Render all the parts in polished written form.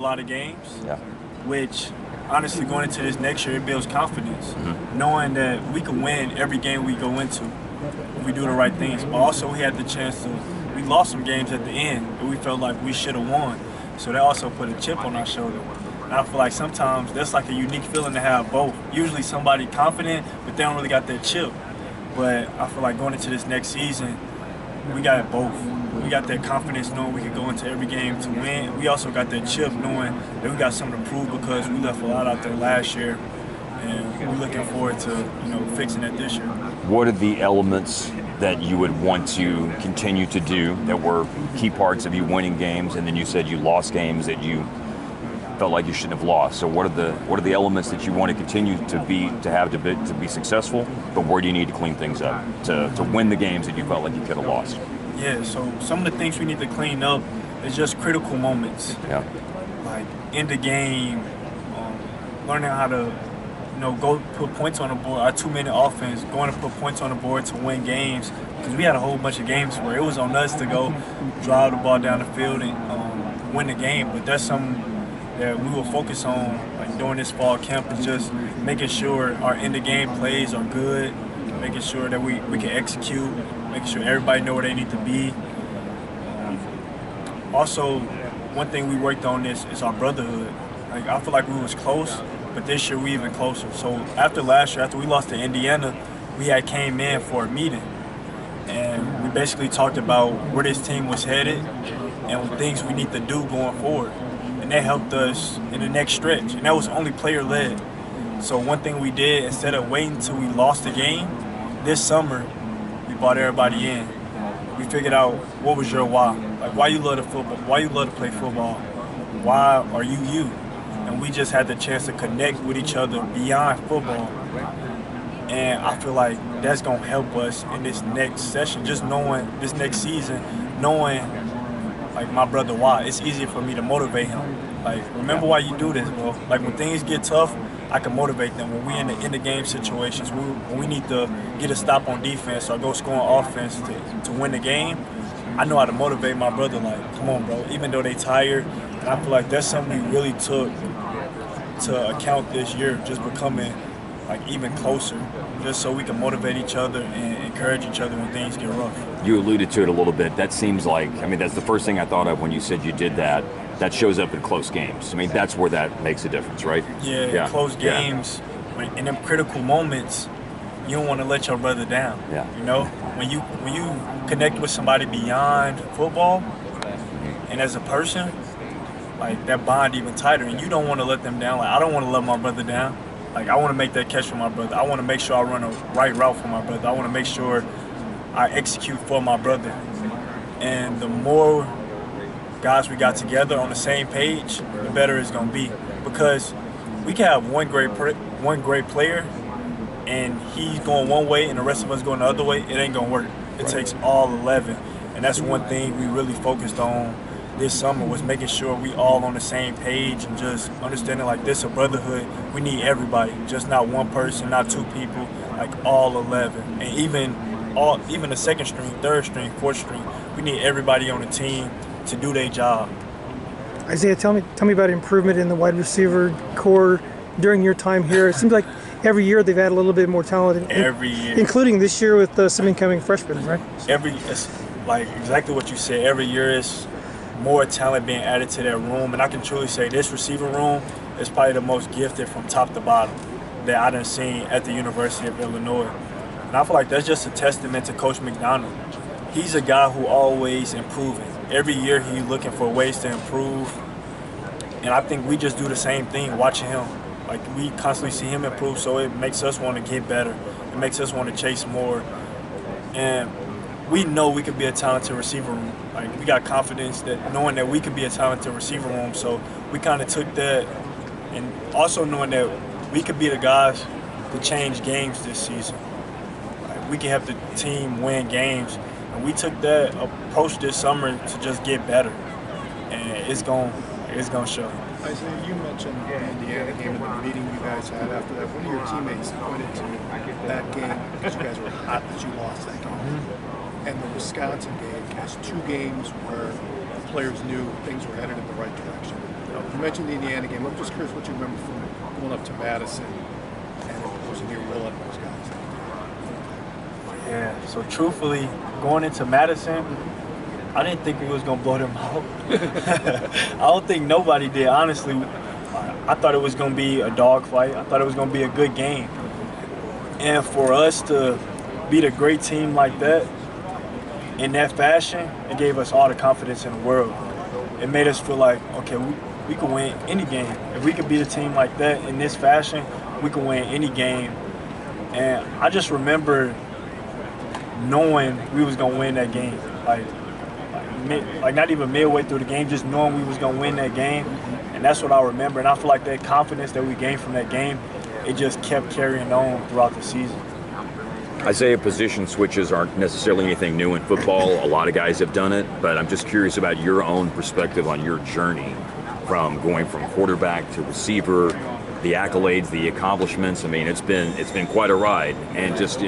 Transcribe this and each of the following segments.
a lot of games, Yeah. which honestly going into this next year, it builds confidence, knowing that we can win every game we go into if we do the right things. But also we had the chance to, we lost some games at the end that we felt like we should have won. So that also put a chip on our shoulder. And I feel like sometimes that's like a unique feeling to have both. Usually somebody confident, but they don't really got that chip. But I feel like going into this next season, we got both. We got that confidence knowing we could go into every game to win. We also got that chip knowing that we got something to prove because we left a lot out there last year, and we're looking forward to fixing it this year. What are the elements that you would want to continue to do that were key parts of you winning games, and then you said you lost games that you felt like you shouldn't have lost? So what are the elements that you want to continue to be successful, but where do you need to clean things up to win the games that you felt like you could have lost? Yeah, so some of the things we need to clean up is just critical moments. Yeah. Like in the game, learning how to go put points on the board. Our 2-minute offense, going to put points on the board to win games, because we had a whole bunch of games where it was on us to go drive the ball down the field and win the game. But that's something that we will focus on like during this fall camp, is just making sure our end of game plays are good, making sure that we can execute, making sure everybody know where they need to be. Also, one thing we worked on is our brotherhood. Like I feel like we was close, but this year we even closer. So after last year, after we lost to Indiana, we had came in for a meeting, and we basically talked about where this team was headed and things we need to do going forward. And that helped us in the next stretch, and that was only player-led. So one thing we did, instead of waiting until we lost the game, this summer, we brought everybody in. We figured out what was your why. Like why you love the football, why you love to play football, why are you you? And we just had the chance to connect with each other beyond football. And I feel like that's gonna help us in this next session, just knowing this next season, knowing like my brother why. It's easier for me to motivate him. Like, remember why you do this, bro. Like when things get tough, I can motivate them. When we in the game situations, when we need to get a stop on defense or go score on offense to win the game, I know how to motivate my brother. Like, come on, bro. Even though they tired, and I feel like that's something we really took to account this year, just becoming like even closer, just so we can motivate each other and encourage each other when things get rough. You alluded to it a little bit. That seems like, I mean, that's the first thing I thought of when you said you did that. That shows up in close games. I mean, that's where that makes a difference, right? Yeah. Close games, in them critical moments, you don't want to let your brother down. Yeah. When you connect with somebody beyond football, and as a person, like that bond even tighter, and you don't want to let them down. Like I don't want to let my brother down. Like I want to make that catch for my brother. I want to make sure I run a right route for my brother. I want to make sure I execute for my brother. And the more guys we got together on the same page, the better it's gonna be. Because we can have one great player, and he's going one way, and the rest of us going the other way. It ain't gonna work. It takes all 11, and that's one thing we really focused on this summer, was making sure we all on the same page and just understanding like this a brotherhood. We need everybody, just not one person, not two people, like all 11, and even the second string, third string, fourth string. We need everybody on the team to do their job. Isaiah, tell me about improvement in the wide receiver core during your time here. It seems like every year they've had a little bit more talent. Every year, including this year with some incoming freshmen, right? It's like exactly what you said. Every year is more talent being added to that room, and I can truly say this receiver room is probably the most gifted from top to bottom that I done seen at the University of Illinois. And I feel like that's just a testament to Coach McDonald. He's a guy who always improving. Every year he's looking for ways to improve, and I think we just do the same thing watching him. Like we constantly see him improve, so it makes us want to get better. It makes us want to chase more, and we know we could be a talented receiver room. Like we got confidence that knowing that we could be a talented receiver room, so we kind of took that, and also knowing that we could be the guys to change games this season. Like we can help the team win games, and we took that approach this summer to just get better, and it's gonna show. Isaiah, you mentioned the Indiana game and the meeting you guys had after that. One of your teammates pointed to that game because you guys were hot that you lost that game. And the Wisconsin game has 2 games where the players knew things were headed in the right direction. You mentioned the Indiana game. I'm just curious what you remember from going up to Madison and of course near Will and those guys. Yeah, so truthfully, going into Madison, I didn't think we was going to blow them out. I don't think nobody did, honestly. I thought it was going to be a dogfight. I thought it was going to be a good game. And for us to beat a great team like that in that fashion, it gave us all the confidence in the world. It made us feel like, okay, we can win any game. If we could beat a team like that in this fashion, we can win any game. And I just remember knowing we was going to win that game. Like not even midway through the game, just knowing we was going to win that game. And that's what I remember. And I feel like that confidence that we gained from that game, it just kept carrying on throughout the season. Isaiah, position switches aren't necessarily anything new in football. A lot of guys have done it, but I'm just curious about your own perspective on your journey from going from quarterback to receiver, the accolades, the accomplishments. I mean, it's been quite a ride. And just,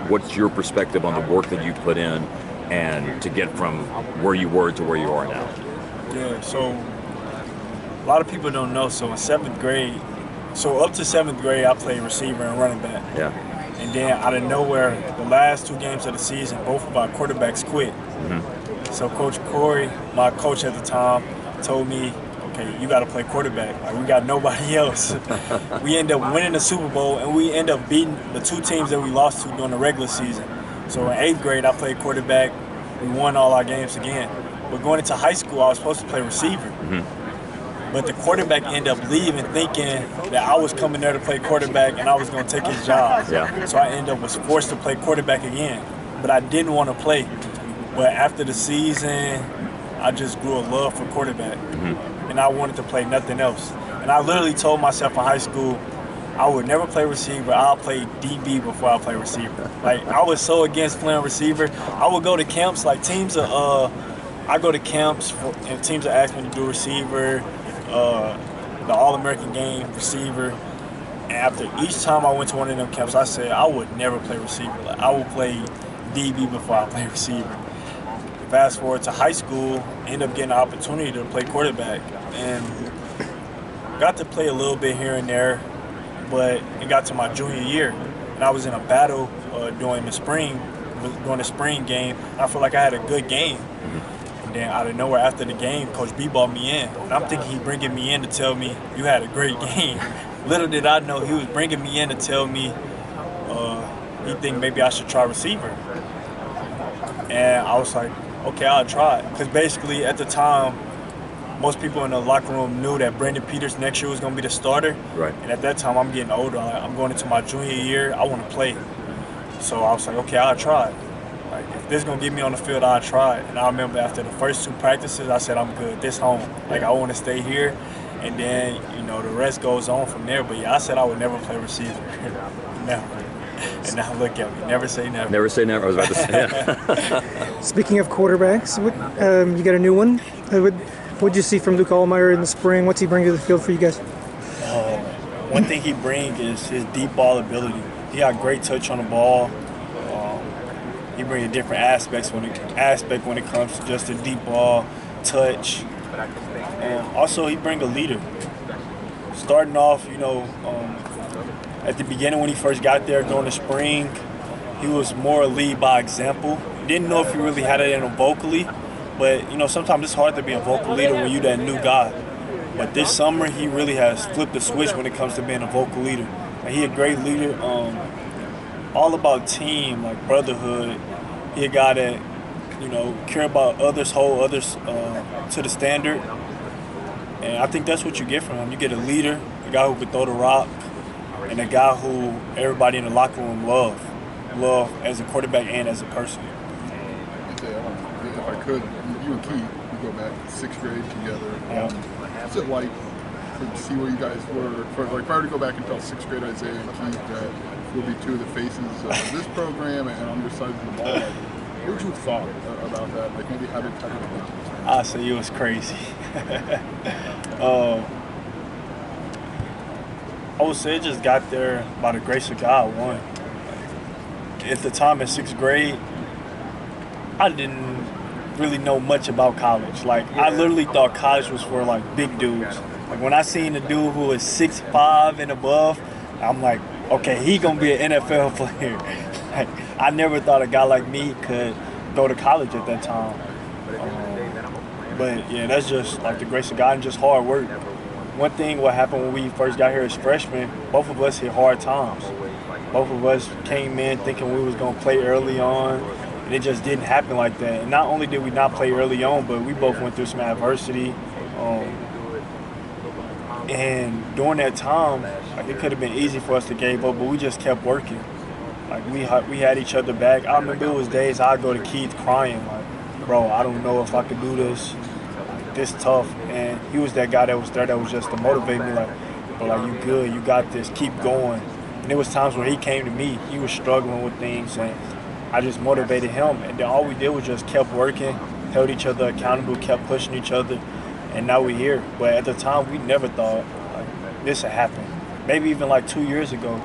what's your perspective on the work that you put in and to get from where you were to where you are now? Yeah, so a lot of people don't know. So in seventh grade, up to seventh grade, I played receiver and running back. Yeah. And then out of nowhere, the last 2 games of the season, both of our quarterbacks quit. Mm-hmm. So Coach Corey, my coach at the time, told me, okay, you got to play quarterback. Like, we got nobody else. We end up winning the Super Bowl, and we end up beating the 2 teams that we lost to during the regular season. So in 8th grade, I played quarterback. We won all our games again. But going into high school, I was supposed to play receiver. Mm-hmm. But the quarterback ended up leaving thinking that I was coming there to play quarterback and I was going to take his job. Yeah. So I ended up was forced to play quarterback again. But I didn't want to play. But after the season, I just grew a love for quarterback. Mm-hmm. And I wanted to play nothing else. And I literally told myself in high school, I would never play receiver. I'll play DB before I play receiver. Like, I was so against playing receiver. I would go to camps, like teams I go to camps and teams that ask me to do receiver, the All-American game, receiver. And after each time I went to one of them camps, I said I would never play receiver. Like, I would play DB before I play receiver. Fast forward to high school, ended up getting an opportunity to play quarterback. And got to play a little bit here and there, but it got to my junior year. And I was in a battle during the spring game. I felt like I had a good game. And then out of nowhere, after the game, Coach B brought me in. And I'm thinking he bringing me in to tell me, you had a great game. Little did I know he was bringing me in to tell me he think maybe I should try receiver. And I was like, okay, I'll try it. Because basically at the time, most people in the locker room knew that Brandon Peters next year was going to be the starter. Right. And at that time, I'm getting older. I'm going into my junior year. I want to play. So I was like, okay, I'll try it. Like, if this is going to get me on the field, I'll try it. And I remember after the first 2 practices, I said, I'm good. This home. Like, I want to stay here. And then, the rest goes on from there. But, yeah, I said I would never play receiver. Never. And now look at me. Never say never. Never say never. I was about to say that. Speaking of quarterbacks, you got a new one. What'd you see from Luke Allmeyer in the spring? What's he bring to the field for you guys? One thing he brings is his deep ball ability. He got great touch on the ball. He brings different aspect when it comes to just the deep ball, touch. And also, he brings a leader. Starting off, at the beginning when he first got there during the spring, he was more lead by example. Didn't know if he really had it in him vocally, but sometimes it's hard to be a vocal leader when you're that new guy. But this summer, he really has flipped the switch when it comes to being a vocal leader. And he a great leader, all about team, like brotherhood. He a guy that, care about others, hold others to the standard. And I think that's what you get from him. You get a leader, a guy who can throw the rock, and a guy who everybody in the locker room love as a quarterback and as a person. If I could, you and Keith, we go back 6th grade together. Yeah. What's it like to see where you guys were? If I were to go back and tell 6th grade Isaiah and Keith that we'll be 2 of the faces of this program and on your side of the ball, what you thought about that? Like maybe how did it make? I say it was crazy. I would say it just got there by the grace of God. One, at the time in 6th grade, I didn't really know much about college. Like, I literally thought college was for like big dudes. Like when I seen the dude who was 6'5" and above, I'm like, okay, he gonna be an NFL player. Like, I never thought a guy like me could go to college at that time. But yeah, that's just like the grace of God and just hard work. One thing what happened when we first got here as freshmen, both of us hit hard times. Both of us came in thinking we was gonna play early on, and it just didn't happen like that. And not only did we not play early on, but we both went through some adversity. And during that time, like it could have been easy for us to give up, but we just kept working. Like we had each other back. I remember it was days I'd go to Keith crying, like, bro, I don't know if I could do this. Like, this tough. And he was that guy that was there that was just to motivate me, like, bro, like, you good, you got this, keep going. And there was times when he came to me, he was struggling with things, and I just motivated him. And then all we did was just kept working, held each other accountable, kept pushing each other. And now we're here. But at the time, we never thought like this would happen. Maybe even like 2 years ago,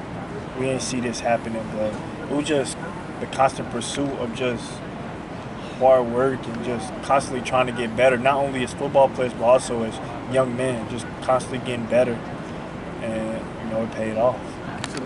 we didn't see this happening. But it was just the constant pursuit of just hard work and just constantly trying to get better, not only as football players, but also as young men, just constantly getting better. And, you know, it paid off. So